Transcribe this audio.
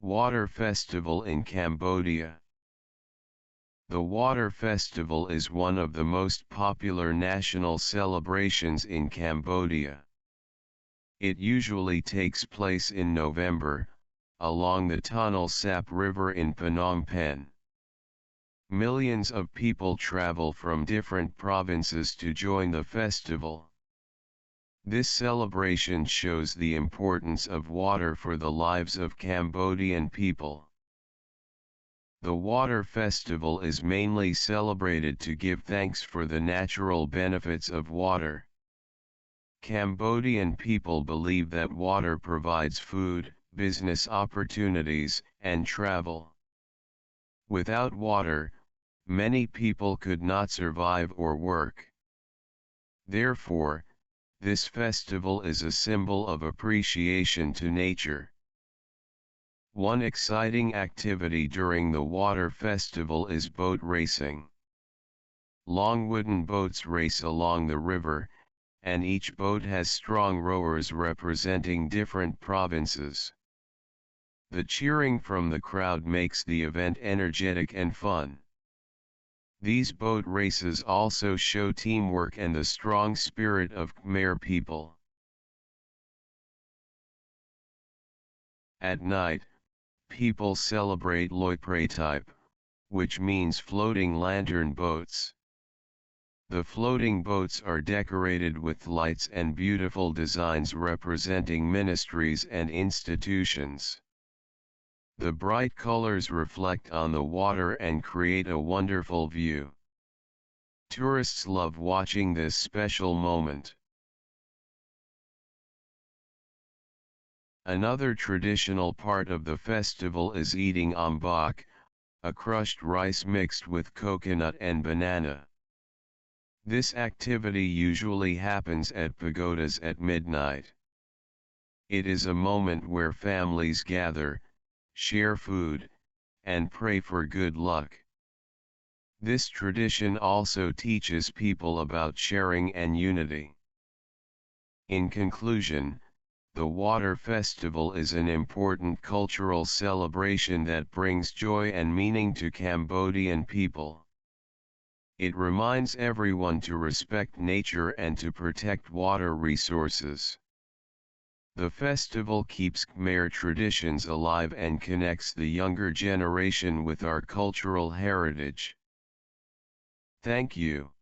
Water Festival in Cambodia. The Water Festival is one of the most popular national celebrations in Cambodia. It usually takes place in November, along the Tonle Sap River in Phnom Penh. Millions of people travel from different provinces to join the festival. This celebration shows the importance of water for the lives of Cambodian people. The Water Festival is mainly celebrated to give thanks for the natural benefits of water. Cambodian people believe that water provides food, business opportunities, and travel. Without water, many people could not survive or work. Therefore, this festival is a symbol of appreciation to nature. One exciting activity during the Water Festival is boat racing. Long wooden boats race along the river, and each boat has strong rowers representing different provinces. The cheering from the crowd makes the event energetic and fun. These boat races also show teamwork and the strong spirit of Khmer people. At night, people celebrate Loi Pratype, which means floating lantern boats. The floating boats are decorated with lights and beautiful designs representing ministries and institutions. The bright colors reflect on the water and create a wonderful view. Tourists love watching this special moment. Another traditional part of the festival is eating ambak, a crushed rice mixed with coconut and banana. This activity usually happens at pagodas at midnight. It is a moment where families gather, share food, and pray for good luck. This tradition also teaches people about sharing and unity. In conclusion, the Water Festival is an important cultural celebration that brings joy and meaning to Cambodian people. It reminds everyone to respect nature and to protect water resources. The festival keeps Khmer traditions alive and connects the younger generation with our cultural heritage. Thank you.